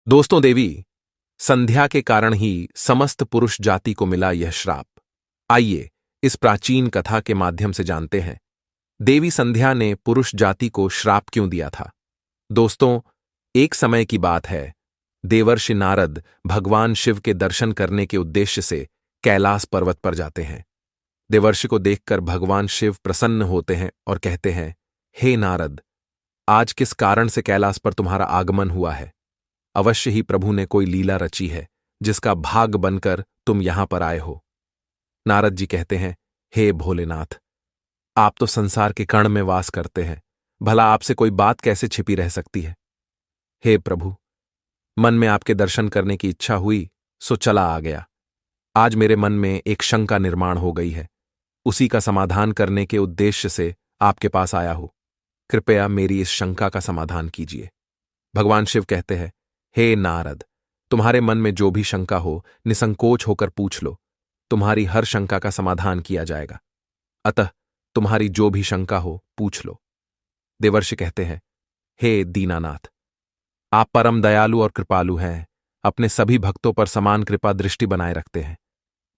दोस्तों, देवी संध्या के कारण ही समस्त पुरुष जाति को मिला यह श्राप। आइए इस प्राचीन कथा के माध्यम से जानते हैं देवी संध्या ने पुरुष जाति को श्राप क्यों दिया था। दोस्तों, एक समय की बात है। देवर्षि नारद भगवान शिव के दर्शन करने के उद्देश्य से कैलाश पर्वत पर जाते हैं। देवर्षि को देखकर भगवान शिव प्रसन्न होते हैं और कहते हैं, हे नारद, आज किस कारण से कैलाश पर तुम्हारा आगमन हुआ है? अवश्य ही प्रभु ने कोई लीला रची है जिसका भाग बनकर तुम यहां पर आए हो। नारद जी कहते हैं, हे भोलेनाथ, आप तो संसार के कण में वास करते हैं, भला आपसे कोई बात कैसे छिपी रह सकती है? हे प्रभु, मन में आपके दर्शन करने की इच्छा हुई सो चला आ गया। आज मेरे मन में एक शंका निर्माण हो गई है, उसी का समाधान करने के उद्देश्य से आपके पास आया हूं। कृपया मेरी इस शंका का समाधान कीजिए। भगवान शिव कहते हैं, हे नारद, तुम्हारे मन में जो भी शंका हो निसंकोच होकर पूछ लो, तुम्हारी हर शंका का समाधान किया जाएगा। अतः तुम्हारी जो भी शंका हो पूछ लो। देवर्षि कहते हैं, हे दीनानाथ, आप परम दयालु और कृपालु हैं, अपने सभी भक्तों पर समान कृपा दृष्टि बनाए रखते हैं।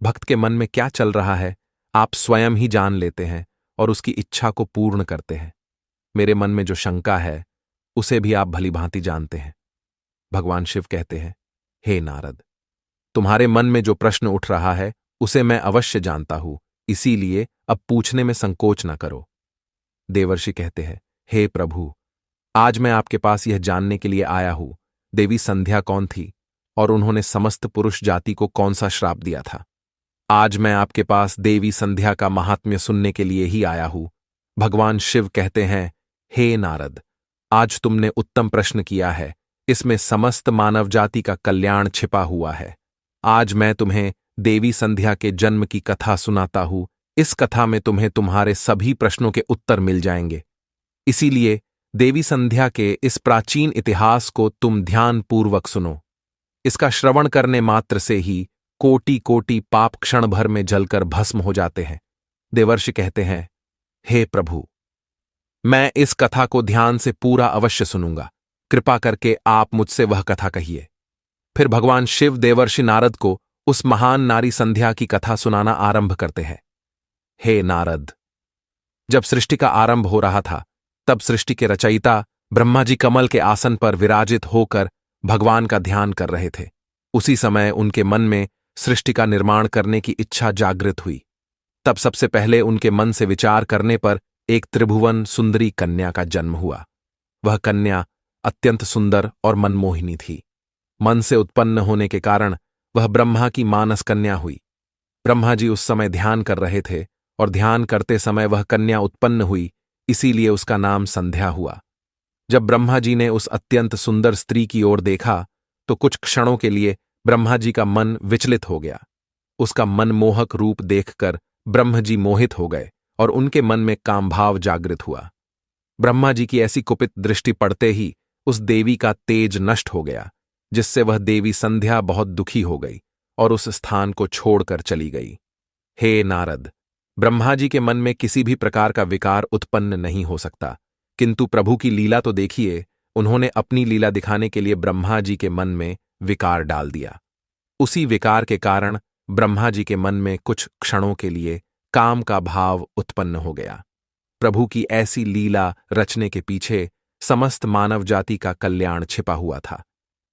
भक्त के मन में क्या चल रहा है आप स्वयं ही जान लेते हैं और उसकी इच्छा को पूर्ण करते हैं। मेरे मन में जो शंका है उसे भी आप भलीभांति जानते हैं। भगवान शिव कहते हैं, हे नारद, तुम्हारे मन में जो प्रश्न उठ रहा है उसे मैं अवश्य जानता हूं, इसीलिए अब पूछने में संकोच न करो। देवर्षि कहते हैं, हे प्रभु, आज मैं आपके पास यह जानने के लिए आया हूं, देवी संध्या कौन थी और उन्होंने समस्त पुरुष जाति को कौन सा श्राप दिया था। आज मैं आपके पास देवी संध्या का महात्म्य सुनने के लिए ही आया हूं। भगवान शिव कहते हैं, हे नारद, आज तुमने उत्तम प्रश्न किया है, इसमें समस्त मानव जाति का कल्याण छिपा हुआ है। आज मैं तुम्हें देवी संध्या के जन्म की कथा सुनाता हूं। इस कथा में तुम्हें तुम्हारे सभी प्रश्नों के उत्तर मिल जाएंगे। इसीलिए देवी संध्या के इस प्राचीन इतिहास को तुम ध्यानपूर्वक सुनो। इसका श्रवण करने मात्र से ही कोटि कोटि पाप क्षण भर में जलकर भस्म हो जाते हैं। देवर्षि कहते हैं, हे प्रभु, मैं इस कथा को ध्यान से पूरा अवश्य सुनूंगा। कृपा करके आप मुझसे वह कथा कहिए। फिर भगवान शिव देवर्षि नारद को उस महान नारी संध्या की कथा सुनाना आरंभ करते हैं। हे नारद, जब सृष्टि का आरंभ हो रहा था तब सृष्टि के रचयिता ब्रह्मा जी कमल के आसन पर विराजित होकर भगवान का ध्यान कर रहे थे। उसी समय उनके मन में सृष्टि का निर्माण करने की इच्छा जागृत हुई। तब सबसे पहले उनके मन से विचार करने पर एक त्रिभुवन सुंदरी कन्या का जन्म हुआ। वह कन्या अत्यंत सुंदर और मनमोहिनी थी। मन से उत्पन्न होने के कारण वह ब्रह्मा की मानस कन्या हुई। ब्रह्मा जी उस समय ध्यान कर रहे थे और ध्यान करते समय वह कन्या उत्पन्न हुई, इसीलिए उसका नाम संध्या हुआ। जब ब्रह्मा जी ने उस अत्यंत सुंदर स्त्री की ओर देखा तो कुछ क्षणों के लिए ब्रह्मा जी का मन विचलित हो गया। उसका मनमोहक रूप देखकर ब्रह्म जी मोहित हो गए और उनके मन में कामभाव जागृत हुआ। ब्रह्मा जी की ऐसी कुपित दृष्टि पड़ते ही उस देवी का तेज नष्ट हो गया, जिससे वह देवी संध्या बहुत दुखी हो गई और उस स्थान को छोड़कर चली गई। हे नारद, ब्रह्मा जी के मन में किसी भी प्रकार का विकार उत्पन्न नहीं हो सकता, किंतु प्रभु की लीला तो देखिए। उन्होंने अपनी लीला दिखाने के लिए ब्रह्मा जी के मन में विकार डाल दिया। उसी विकार के कारण ब्रह्मा जी के मन में कुछ क्षणों के लिए काम का भाव उत्पन्न हो गया। प्रभु की ऐसी लीला रचने के पीछे समस्त मानव जाति का कल्याण छिपा हुआ था।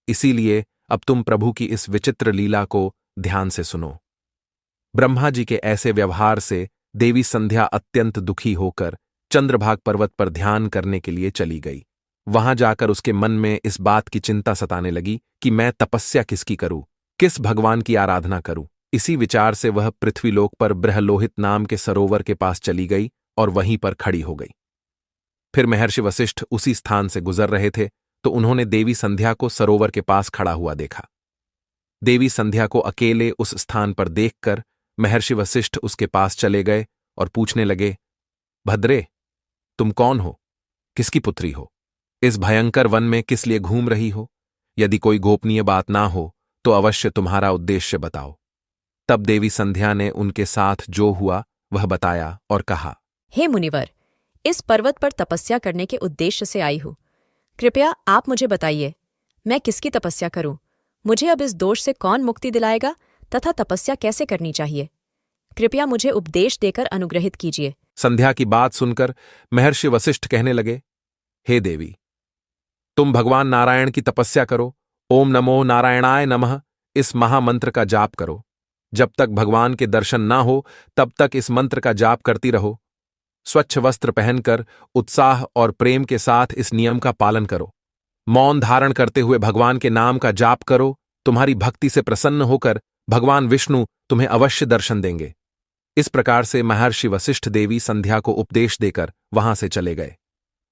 इसीलिए अब तुम प्रभु की इस विचित्र लीला को ध्यान से सुनो। ब्रह्मा जी के ऐसे व्यवहार से देवी संध्या अत्यंत दुखी होकर चंद्रभाग पर्वत पर ध्यान करने के लिए चली गई। वहां जाकर उसके मन में इस बात की चिंता सताने लगी कि मैं तपस्या किसकी करूं, किस भगवान की आराधना करूं। इसी विचार से वह पृथ्वीलोक पर ब्रहलोहित नाम के सरोवर के पास चली गई और वहीं पर खड़ी हो गई। फिर महर्षि वशिष्ठ उसी स्थान से गुजर रहे थे तो उन्होंने देवी संध्या को सरोवर के पास खड़ा हुआ देखा। देवी संध्या को अकेले उस स्थान पर देखकर महर्षि वशिष्ठ उसके पास चले गए और पूछने लगे, भद्रे, तुम कौन हो? किसकी पुत्री हो? इस भयंकर वन में किस लिए घूम रही हो? यदि कोई गोपनीय बात ना हो तो अवश्य तुम्हारा उद्देश्य बताओ। तब देवी संध्या ने उनके साथ जो हुआ वह बताया और कहा, हे मुनिवर, इस पर्वत पर तपस्या करने के उद्देश्य से आई हूं। कृपया आप मुझे बताइए, मैं किसकी तपस्या करूं? मुझे अब इस दोष से कौन मुक्ति दिलाएगा तथा तपस्या कैसे करनी चाहिए? कृपया मुझे उपदेश देकर अनुग्रहित कीजिए। संध्या की बात सुनकर महर्षि वशिष्ठ कहने लगे, हे देवी, तुम भगवान नारायण की तपस्या करो। ओम नमो नारायणाय नमः इस महामंत्र का जाप करो। जब तक भगवान के दर्शन ना हो तब तक इस मंत्र का जाप करती रहो। स्वच्छ वस्त्र पहनकर उत्साह और प्रेम के साथ इस नियम का पालन करो। मौन धारण करते हुए भगवान के नाम का जाप करो। तुम्हारी भक्ति से प्रसन्न होकर भगवान विष्णु तुम्हें अवश्य दर्शन देंगे। इस प्रकार से महर्षि वशिष्ठ देवी संध्या को उपदेश देकर वहां से चले गए।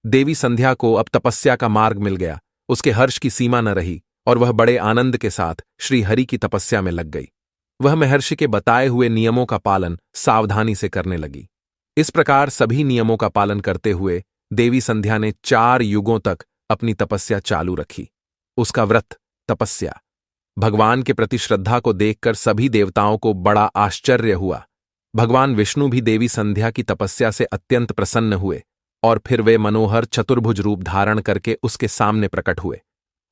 देवी संध्या को अब तपस्या का मार्ग मिल गया। उसके हर्ष की सीमा न रही और वह बड़े आनंद के साथ श्री हरि की तपस्या में लग गई। वह महर्षि के बताए हुए नियमों का पालन सावधानी से करने लगी। इस प्रकार सभी नियमों का पालन करते हुए देवी संध्या ने 4 युगों तक अपनी तपस्या चालू रखी। उसका व्रत, तपस्या, भगवान के प्रति श्रद्धा को देखकर सभी देवताओं को बड़ा आश्चर्य हुआ। भगवान विष्णु भी देवी संध्या की तपस्या से अत्यंत प्रसन्न हुए और फिर वे मनोहर चतुर्भुज रूप धारण करके उसके सामने प्रकट हुए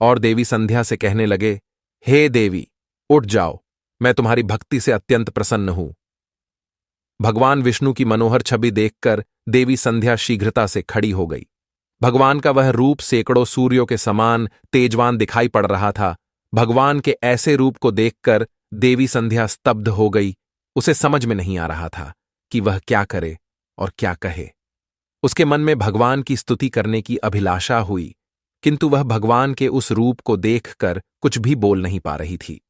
और देवी संध्या से कहने लगे, हे देवी, उठ जाओ, मैं तुम्हारी भक्ति से अत्यंत प्रसन्न हूं। भगवान विष्णु की मनोहर छवि देखकर देवी संध्या शीघ्रता से खड़ी हो गई। भगवान का वह रूप सैकड़ों सूर्यों के समान तेजवान दिखाई पड़ रहा था। भगवान के ऐसे रूप को देखकर देवी संध्या स्तब्ध हो गई। उसे समझ में नहीं आ रहा था कि वह क्या करे और क्या कहे। उसके मन में भगवान की स्तुति करने की अभिलाषा हुई, किंतु वह भगवान के उस रूप को देखकर कुछ भी बोल नहीं पा रही थी।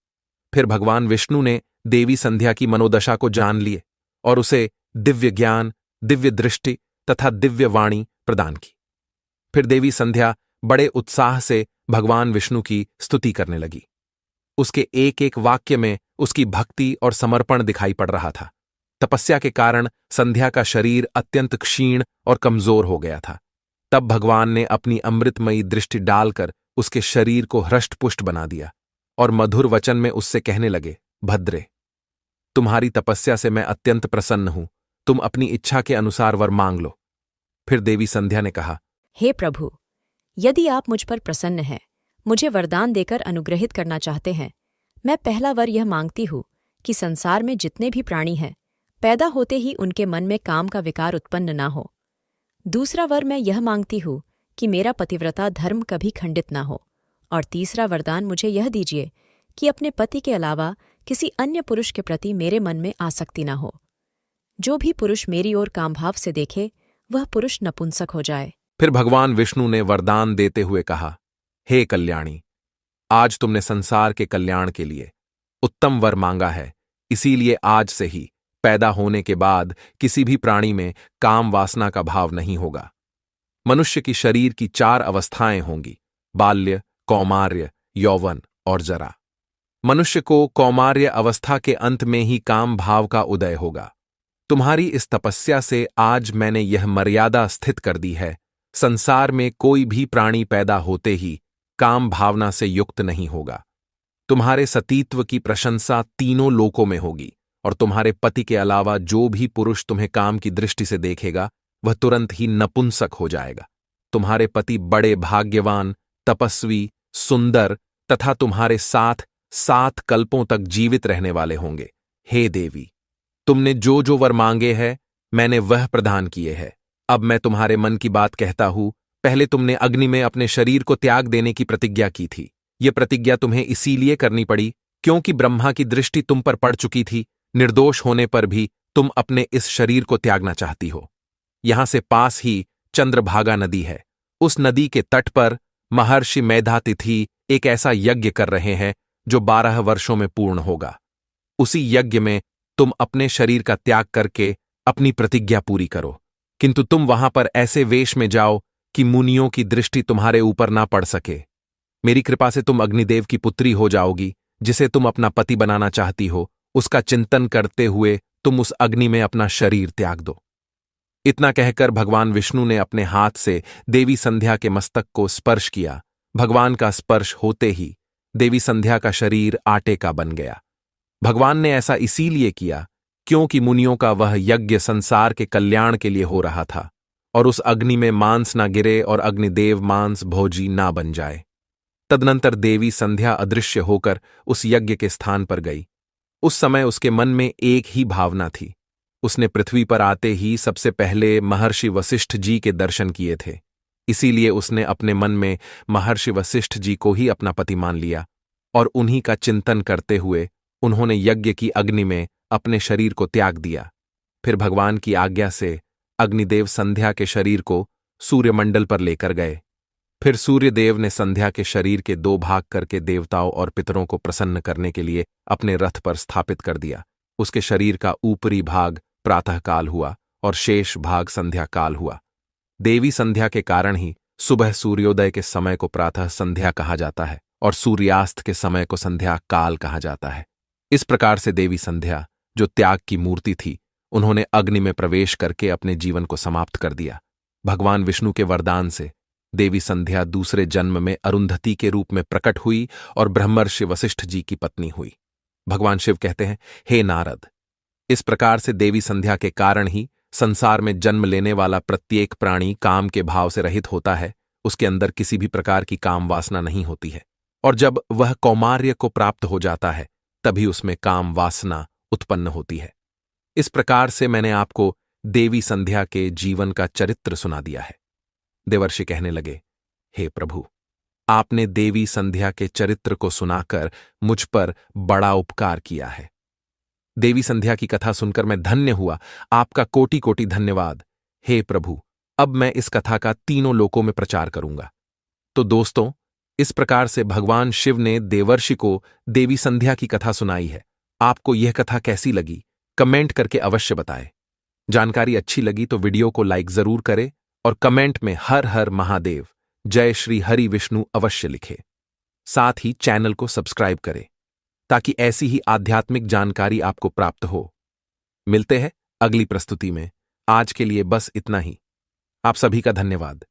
फिर भगवान विष्णु ने देवी संध्या की मनोदशा को जान लिए और उसे दिव्य ज्ञान, दिव्य दृष्टि तथा दिव्य वाणी प्रदान की। फिर देवी संध्या बड़े उत्साह से भगवान विष्णु की स्तुति करने लगी। उसके एक एक वाक्य में उसकी भक्ति और समर्पण दिखाई पड़ रहा था। तपस्या के कारण संध्या का शरीर अत्यंत क्षीण और कमजोर हो गया था। तब भगवान ने अपनी अमृतमयी दृष्टि डालकर उसके शरीर को हृष्टपुष्ट बना दिया और मधुर वचन में उससे कहने लगे, भद्रे, तुम्हारी तपस्या से मैं अत्यंत प्रसन्न हूं। तुम अपनी इच्छा के अनुसार वर मांग लो। फिर देवी संध्या ने कहा, हे प्रभु, यदि आप मुझ पर प्रसन्न हैं, मुझे वरदान देकर अनुग्रहित करना चाहते हैं, मैं पहला वर यह मांगती हूँ कि संसार में जितने भी प्राणी हैं, पैदा होते ही उनके मन में काम का विकार उत्पन्न ना हो। दूसरा वर मैं यह मांगती हूँ कि मेरा पतिव्रता धर्म कभी खंडित ना हो। और तीसरा वरदान मुझे यह दीजिए कि अपने पति के अलावा किसी अन्य पुरुष के प्रति मेरे मन में आसक्ति ना हो। जो भी पुरुष मेरी ओर कामभाव से देखे, वह पुरुष नपुंसक हो जाए। फिर भगवान विष्णु ने वरदान देते हुए कहा, हे कल्याणी, आज तुमने संसार के कल्याण के लिए उत्तम वर मांगा है। इसीलिए आज से ही पैदा होने के बाद किसी भी प्राणी में काम वासना का भाव नहीं होगा। मनुष्य की शरीर की 4 अवस्थाएं होंगी, बाल्य, कौमार्य, यौवन और जरा। मनुष्य को कौमार्य अवस्था के अंत में ही काम भाव का उदय होगा। तुम्हारी इस तपस्या से आज मैंने यह मर्यादा स्थित कर दी है, संसार में कोई भी प्राणी पैदा होते ही काम भावना से युक्त नहीं होगा। तुम्हारे सतीत्व की प्रशंसा तीनों लोकों में होगी और तुम्हारे पति के अलावा जो भी पुरुष तुम्हें काम की दृष्टि से देखेगा, वह तुरंत ही नपुंसक हो जाएगा। तुम्हारे पति बड़े भाग्यवान, तपस्वी, सुंदर तथा तुम्हारे साथ 7 कल्पों तक जीवित रहने वाले होंगे। हे देवी, तुमने जो जो वर मांगे हैं, मैंने वह प्रदान किए हैं। अब मैं तुम्हारे मन की बात कहता हूं। पहले तुमने अग्नि में अपने शरीर को त्याग देने की प्रतिज्ञा की थी। यह प्रतिज्ञा तुम्हें इसीलिए करनी पड़ी क्योंकि ब्रह्मा की दृष्टि तुम पर पड़ चुकी थी। निर्दोष होने पर भी तुम अपने इस शरीर को त्यागना चाहती हो। यहां से पास ही चंद्रभागा नदी है। उस नदी के तट पर महर्षि मेधातिथि एक ऐसा यज्ञ कर रहे हैं जो 12 वर्षों में पूर्ण होगा। उसी यज्ञ में तुम अपने शरीर का त्याग करके अपनी प्रतिज्ञा पूरी करो, किंतु तुम वहां पर ऐसे वेश में जाओ कि मुनियों की दृष्टि तुम्हारे ऊपर ना पड़ सके। मेरी कृपा से तुम अग्निदेव की पुत्री हो जाओगी, जिसे तुम अपना पति बनाना चाहती हो। उसका चिंतन करते हुए तुम उस अग्नि में अपना शरीर त्याग दो। इतना कहकर भगवान विष्णु ने अपने हाथ से देवी संध्या के मस्तक को स्पर्श किया। भगवान का स्पर्श होते ही देवी संध्या का शरीर आटे का बन गया। भगवान ने ऐसा इसीलिए किया क्योंकि मुनियों का वह यज्ञ संसार के कल्याण के लिए हो रहा था और उस अग्नि में मांस ना गिरे और अग्निदेव मांस भोजी ना बन जाए। तदनंतर देवी संध्या अदृश्य होकर उस यज्ञ के स्थान पर गई। उस समय उसके मन में एक ही भावना थी। उसने पृथ्वी पर आते ही सबसे पहले महर्षि वशिष्ठ जी के दर्शन किए थे। इसीलिए उसने अपने मन में महर्षि वशिष्ठ जी को ही अपना पति मान लिया और उन्हीं का चिंतन करते हुए उन्होंने यज्ञ की अग्नि में अपने शरीर को त्याग दिया। फिर भगवान की आज्ञा से अग्निदेव संध्या के शरीर को सूर्यमंडल पर लेकर गए। फिर सूर्यदेव ने संध्या के शरीर के 2 भाग करके देवताओं और पितरों को प्रसन्न करने के लिए अपने रथ पर स्थापित कर दिया। उसके शरीर का ऊपरी भाग प्रातःकाल हुआ और शेष भाग संध्या काल हुआ। देवी संध्या के कारण ही सुबह सूर्योदय के समय को प्रातः संध्या कहा जाता है और सूर्यास्त के समय को संध्या काल कहा जाता है। इस प्रकार से देवी संध्या, जो त्याग की मूर्ति थी, उन्होंने अग्नि में प्रवेश करके अपने जीवन को समाप्त कर दिया। भगवान विष्णु के वरदान से देवी संध्या दूसरे जन्म में अरुंधति के रूप में प्रकट हुई और ब्रह्मर्षि वशिष्ठ जी की पत्नी हुई। भगवान शिव कहते हैं, हे नारद, इस प्रकार से देवी संध्या के कारण ही संसार में जन्म लेने वाला प्रत्येक प्राणी काम के भाव से रहित होता है। उसके अंदर किसी भी प्रकार की काम वासना नहीं होती है और जब वह कौमार्य को प्राप्त हो जाता है तभी उसमें काम वासना उत्पन्न होती है। इस प्रकार से मैंने आपको देवी संध्या के जीवन का चरित्र सुना दिया है। देवर्षि कहने लगे, हे प्रभु, आपने देवी संध्या के चरित्र को सुनाकर मुझ पर बड़ा उपकार किया है। देवी संध्या की कथा सुनकर मैं धन्य हुआ। आपका कोटि कोटि धन्यवाद। हे प्रभु, अब मैं इस कथा का तीनों लोकों में प्रचार करूंगा। तो दोस्तों, इस प्रकार से भगवान शिव ने देवर्षि को देवी संध्या की कथा सुनाई है। आपको यह कथा कैसी लगी? कमेंट करके अवश्य बताएं। जानकारी अच्छी लगी तो वीडियो को लाइक जरूर करें और कमेंट में हर हर महादेव, जय श्री हरि विष्णु अवश्य लिखें। साथ ही चैनल को सब्सक्राइब करें ताकि ऐसी ही आध्यात्मिक जानकारी आपको प्राप्त हो। मिलते हैं अगली प्रस्तुति में। आज के लिए बस इतना ही। आप सभी का धन्यवाद।